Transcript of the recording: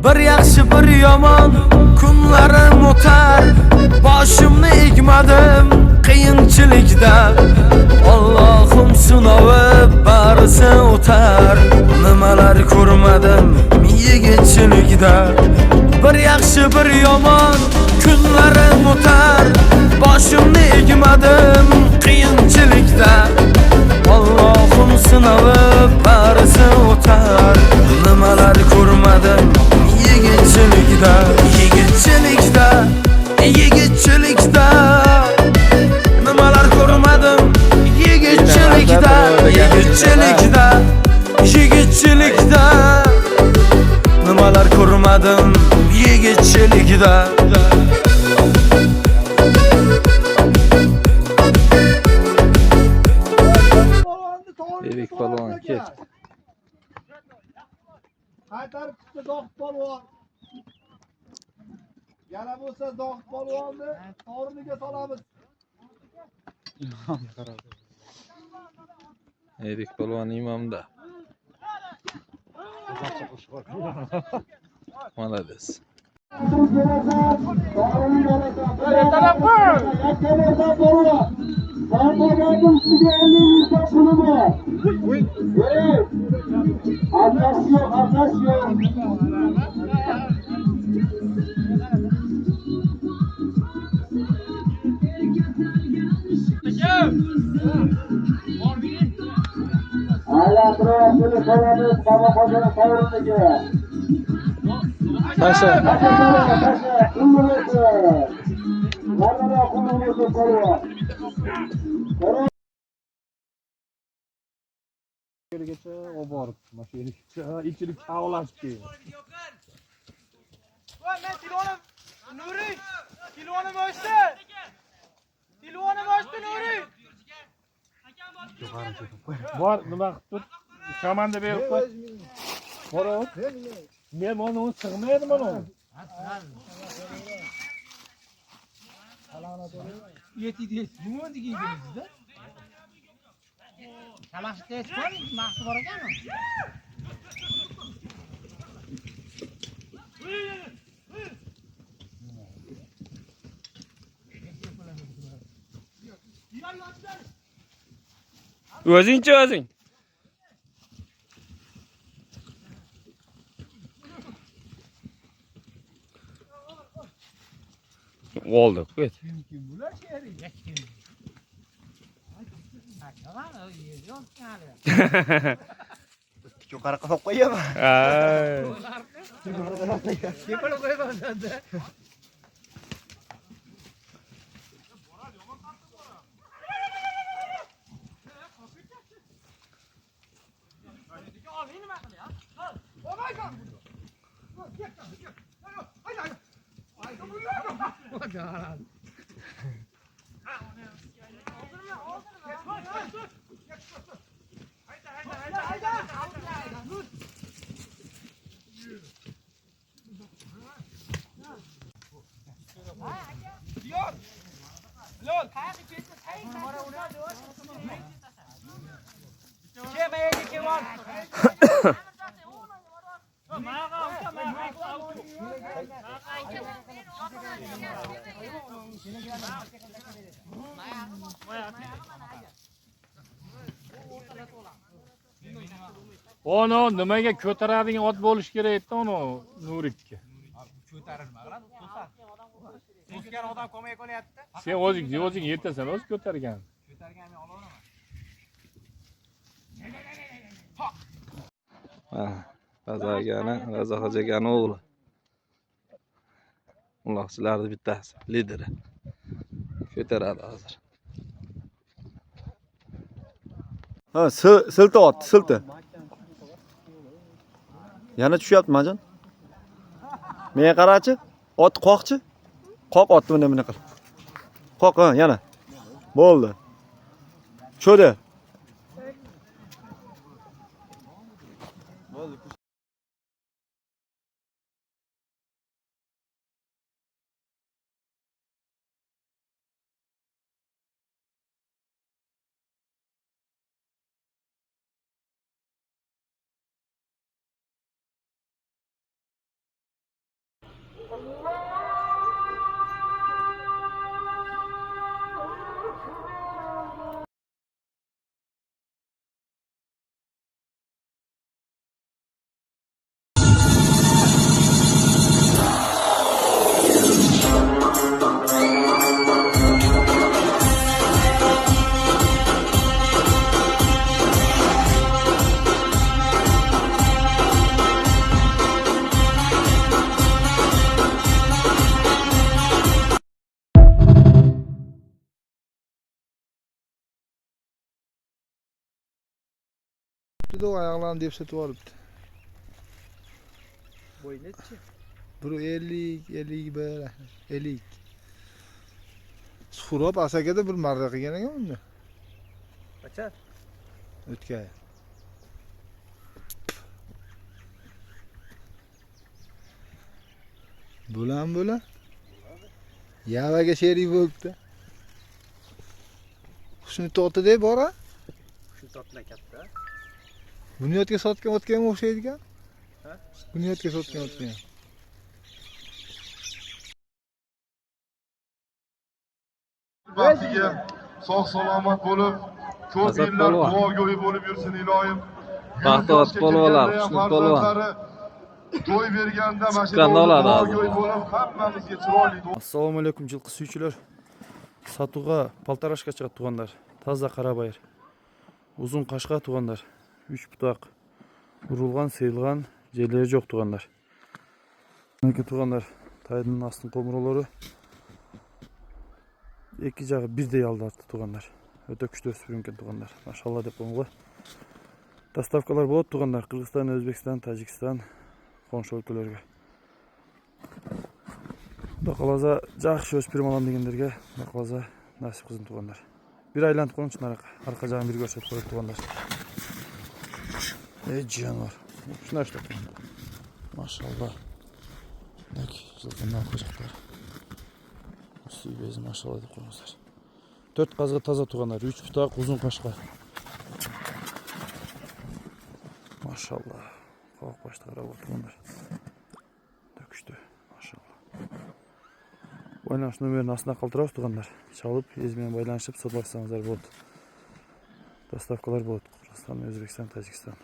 Bir yaxshi bir yomon kunlarim o'tar. Boshimni egmadim qiyinchilikda. Allohim sinovi barisi o'tar. Nimalar ko'rmadim yigitchilikda. Bir yaxshi bir yomon kunlarim o'tar. Boshimni egmadim qiyinchilikda. Allohim sinovi barisi o'tar. Nimalar ko'rmadim yigitchilikda. Yigitchilikda nimalar ko'rmadim yigitchilikda. Yigitchilikda nimalar ko'rmadim yigitchilikda. Erik polvon ket. Qaytarib chiqdi Zohid polvon. Yana bo'lsa Zohid polvonni o'rniga solamiz. Erik polvon imomda. Молодец. Pasha. Yergacha oborib, mashinaga ichini kavlashib keldi. Voy, men telefonim Nuri, telefonim ochdi. Telefonim ochdi Nuri. Bor, nima qilib tur? Komanda berib qo'y. Bora. Men buni sig'maydi mana. Yetidingiz, nima deganingiz-da? Kalashda aytgan, maqsad bor ekanmi? O'zingchi o'zing. Oldu, ket. Kim bular sheri? Hech kim. Tamam, yo'q hali. Yuqori qilib qo'yaman. Kepal qo'yibman-da. Ono nimaga ko'taradigan ot bo'lish kerak edi uni Nurikka. Ko'tarilmagan, to'sgan odam ko'may qolyapti. Sen o'zing yetasan, o'z ko'targan. Ko'targan men olaman. Razo Xo'jagani o'g'li. Uloqchilarning bittasi, lideri. Ko'taradi hozir. Ha, silta ot, silta. Yana tushyapti majon. Menga qarachi, ot qoqchi. Qoq otni mana qil. Qoq, ha, yana. Bo'ldi. Cho'da. olibdi-da, oyoqlarini deb sotib olibdi. Bo'y nechi? Bir 50, 51, 50. Suhrab asakada bir marra qilgan ekan unda. Qacha? O'tgan. Bo'lan. Yavaga sherik bo'libdi. Qushni totdi-da bora. Shu totla katta. Bunyodga sotgan o'tgan o'xshaydi-kan. Ha? Bunyodga sotgan o'tgan. Baxtiga sog' salomat bo'lib, ko'p Asad yillar polvon. duogo'y bo'lib yursin iloyim. Baxtiyat polvonlar, Xushnud polvon. To'y berganda mana shu Chiqqanda oladi hozir. duogo'y bo'lib hammamizga chiroyli Assalomu alaykum жылқы сүйчүлөр. Сатууга полторашка чыгат тугандар. Таза карабайыр. Узун кашка тугандар. 3 бутак. Урулган, сейилган жерлери жок тугандар. Мынакей тугандар, тайдын астын комуролору. Эки жагы бирдей алдырды тугандар. Өтө күчтүү өсүп экен тугандар. Машалла деп коюңго. Доставкалар болот тугандар. Кыргызстан, Өзбекстан, Тажикстан, коңшу өлкөлөргө. Кудай кааласа жакшы өспүрүм алам дегендерге Кудай кааласа насип кылсын тугандар. Бир айлантып коюңчу наракка. Арка жагын бир көрсөтүп коет тугандар. Жануар. Шундай что? Машалла. Так, жылкындан кожактар. Сүйбези машалла деп коюңуздар. 4 казга таза тугандар, 3 бутак узун кашка. Машалла. Калк башты карап тугандар. Төкүштү. Машалла. Байланыш номерин астына калтырабыз тугандар. Чалып, эз менен байланышып сатып алсаңыздар болот. Доставкалар болот. Кыргызстан, Өзбекстан, Тажикстан.